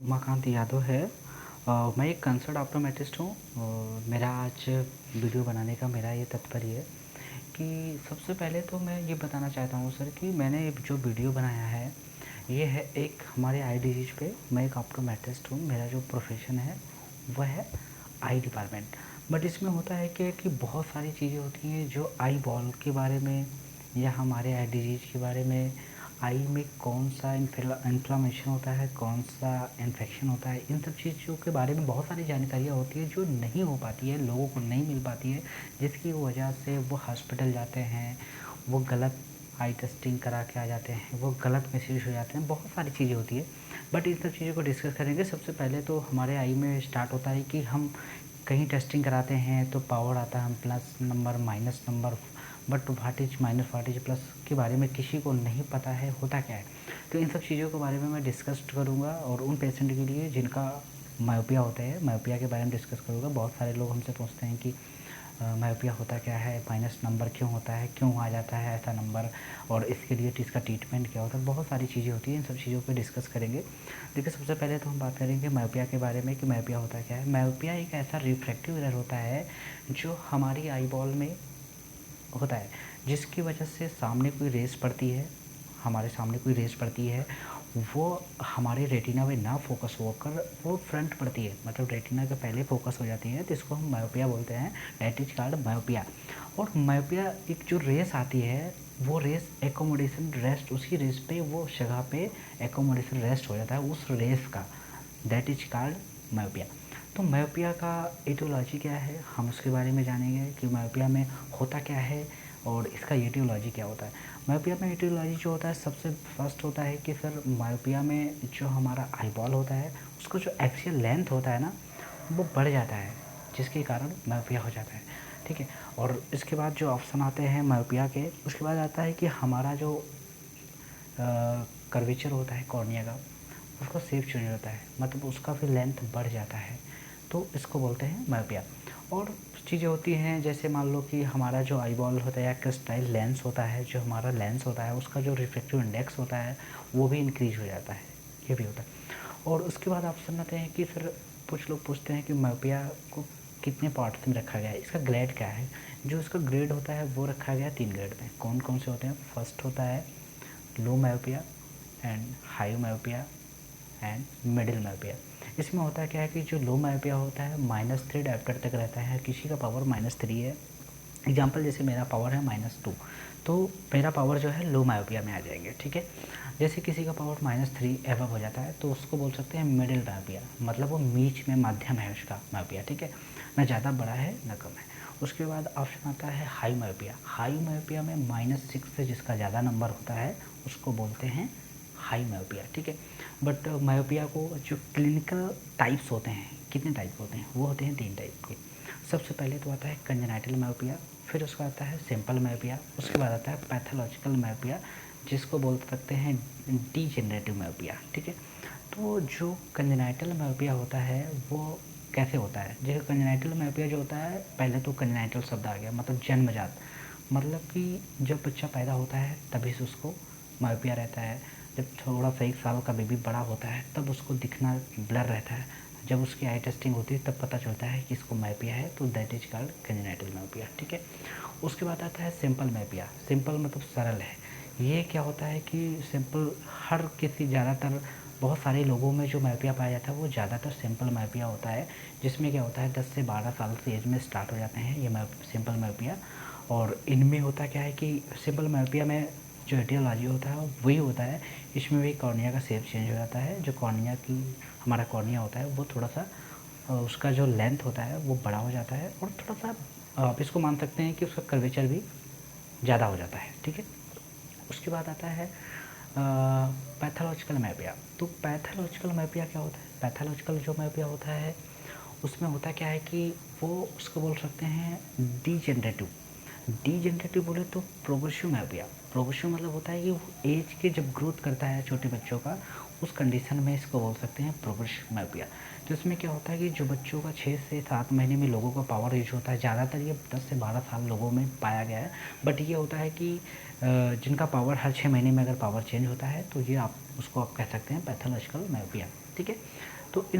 उमाकांत यादव है। मैं एक कंसर्ट ऑप्टोमेट्रिस्ट हूँ और मेरा आज वीडियो बनाने का मेरा ये तात्पर्य है कि सबसे पहले तो मैं ये बताना चाहता हूँ सर कि मैंने जो वीडियो बनाया है ये है एक हमारे आई डिजीज पे। मैं एक ऑप्टोमेट्रिस्ट हूँ, मेरा जो प्रोफेशन है वह है आई डिपार्टमेंट। बट इसमें होता है कि बहुत सारी चीज़ें होती हैं जो आई बॉल के बारे में या हमारे आई डिजीज के बारे में, आई में कौन सा इन्फ्लामेशन होता है, कौन सा इन्फेक्शन होता है, इन सब चीज़ों के बारे में बहुत सारी जानकारियाँ होती है जो नहीं हो पाती है, लोगों को नहीं मिल पाती है, जिसकी वजह से वो हॉस्पिटल जाते हैं, वो गलत आई टेस्टिंग करा के आ जाते हैं, वो गलत मैसेज हो जाते हैं, बहुत सारी चीज़ें होती है। बट इन सब चीज़ों को डिस्कस करेंगे। सबसे पहले तो हमारे आई में स्टार्ट होता है कि हम कहीं टेस्टिंग कराते हैं तो पावर आता है plus number minus number, but what is minus what is plus के बारे में किसी को नहीं पता है होता क्या है। तो इन सब चीज़ों के बारे में मैं डिस्कस करूँगा और उन पेशेंट के लिए जिनका मायोपिया होता है, मायोपिया के बारे में डिस्कस करूँगा। बहुत सारे लोग हमसे पूछते हैं कि मायोपिया होता क्या है, माइनस नंबर क्यों होता है, क्यों आ जाता है ऐसा नंबर, और इसके लिए इसका ट्रीटमेंट क्या होता है, बहुत सारी चीज़ें होती हैं। इन सब चीज़ों पे डिस्कस करेंगे। देखिए, सबसे पहले तो हम बात करेंगे मायोपिया के बारे में कि मायोपिया होता क्या है। मायोपिया एक ऐसा रिफ्रैक्टिव एरर होता है जो हमारी आई बॉल में होता है, जिसकी वजह से सामने कोई रेस पड़ती है, हमारे सामने कोई रेस पड़ती है, वो हमारे रेटिना में ना फोकस होकर वो फ्रंट पड़ती है, मतलब रेटिना के पहले फोकस हो जाती है, तो इसको हम मायोपिया बोलते हैं। That is called myopia. और मायोपिया एक जो रेस आती है वो रेस एकोमोडेशन रेस्ट, उसी रेस पे वो जगह पे एकोमोडेशन रेस्ट हो जाता है उस रेस का, दैट इज कॉल्ड मायोपिया। तो मायोपिया का एटियोलॉजी क्या है, हम उसके बारे में जानेंगे कि मायोपिया में होता क्या है और इसका एटियोलॉजी क्या होता है। मायोपिया में एटियोलॉजी जो होता है, सबसे फर्स्ट होता है कि सर मायोपिया में जो हमारा आई बॉल होता है उसका जो एक्सियल लेंथ होता है ना वो बढ़ जाता है, जिसके कारण मायोपिया हो जाता है। ठीक है। और इसके बाद जो ऑप्शन आते हैं मायोपिया के, उसके बाद आता है कि हमारा जो कर्वेचर होता है कॉर्निया का, उसका शेप चेंज होता है, मतलब उसका फिर लेंथ बढ़ जाता है, तो इसको बोलते हैं मायोपिया। और चीज़ें होती हैं जैसे मान लो कि हमारा जो आई बॉल होता है या क्रिस्टल लेंस होता है, जो हमारा लेंस होता है उसका जो रिफ्रैक्टिव इंडेक्स होता है वो भी इंक्रीज हो जाता है, ये भी होता है। और उसके बाद ऑप्शन आते हैं कि फिर कुछ लोग पूछते हैं कि मायोपिया को कितने पार्ट्स में रखा गया है, इसका ग्रेड क्या है। जो इसका ग्रेड होता है वो रखा गया है 3 ग्रेड में। कौन कौन से होते हैं? फर्स्ट होता है low myopia and high myopia and middle myopia. इसमें होता क्या है कि जो लो मायोपिया होता है -3 डायोप्टर तक रहता है, किसी का पावर -3 है। एग्जाम्पल जैसे मेरा पावर है -2, तो मेरा पावर जो है लो मायोपिया में आ जाएंगे। ठीक है। जैसे किसी का पावर -3 एवब हो जाता है तो उसको बोल सकते हैं मिडिल मायोपिया, मतलब वो बीच में माध्यम है उसका मायोपिया। ठीक है, ना ज़्यादा बड़ा है ना कम है। उसके बाद ऑप्शन आता है हाई मायोपिया। हाई मायोपिया में -6 से जिसका ज़्यादा नंबर होता है उसको बोलते हैं हाई मायोपिया। ठीक है। बट मायोपिया को जो क्लिनिकल टाइप्स होते हैं, कितने टाइप होते हैं? वो होते हैं 3 टाइप के। सबसे पहले तो आता है कंजेनाइटल मायोपिया, फिर उसका आता है सिंपल मायोपिया, उसके बाद आता है पैथोलॉजिकल मायोपिया, जिसको बोल सकते हैं डीजेनरेटिव मायोपिया। ठीक है। तो जो कंजेनाइटल मायोपिया होता है वो कैसे होता है? जैसे कंजेनाइटल मायोपिया जो होता है, पहले तो कंजेनाइटल शब्द आ गया, मतलब जन्मजात, मतलब कि जब बच्चा पैदा होता है तभी से उसको मायोपिया रहता है। जब थोड़ा सा 1 साल का बेबी बड़ा होता है तब उसको दिखना ब्लर रहता है, जब उसकी आई टेस्टिंग होती है तब पता चलता है कि इसको मायोपिया है, तो that is called congenital myopia. ठीक है। उसके बाद आता है सिंपल मायोपिया। सिंपल मतलब सरल है। ये क्या होता है कि सिंपल हर किसी, ज़्यादातर बहुत सारे लोगों में जो मायोपिया पाया जाता है वो ज़्यादातर सिंपल मायोपिया होता है, जिसमें क्या होता है 10 से 12 साल की एज में स्टार्ट हो जाते हैं ये सिंपल मायोपिया। और इनमें होता क्या है कि सिंपल मायोपिया में जो एटियोलॉजी होता है वही होता है, इसमें भी कॉर्निया का शेप चेंज हो जाता है। जो कॉर्निया की हमारा कॉर्निया होता है वो थोड़ा सा उसका जो लेंथ होता है वो बड़ा हो जाता है, और थोड़ा सा आप इसको मान सकते हैं कि उसका कर्वेचर भी ज़्यादा हो जाता है। ठीक है। उसके बाद आता है पैथोलॉजिकल मायोपिया। तो पैथोलॉजिकल मायोपिया क्या होता है? पैथोलॉजिकल जो मायोपिया होता है उसमें होता क्या है कि वो उसको बोल सकते हैं डीजेनरेटिव। डीजेनरेटिव बोले तो प्रोग्रेसिव मायोपिया। प्रोग्रेसिव मतलब होता है कि वो एज के जब ग्रोथ करता है छोटे बच्चों का, उस कंडीशन में इसको बोल सकते हैं प्रोग्रेसिव मायोपिया। तो इसमें क्या होता है कि जो बच्चों का 6 से 7 महीने में लोगों का पावर यूज होता है, ज़्यादातर ये 10 से 12 साल लोगों में पाया गया है। बट ये होता है कि जिनका पावर हर 6 महीने में अगर पावर चेंज होता है तो ये आप उसको आप कह सकते हैं पैथोलॉजिकल मायोपिया। ठीक है। तो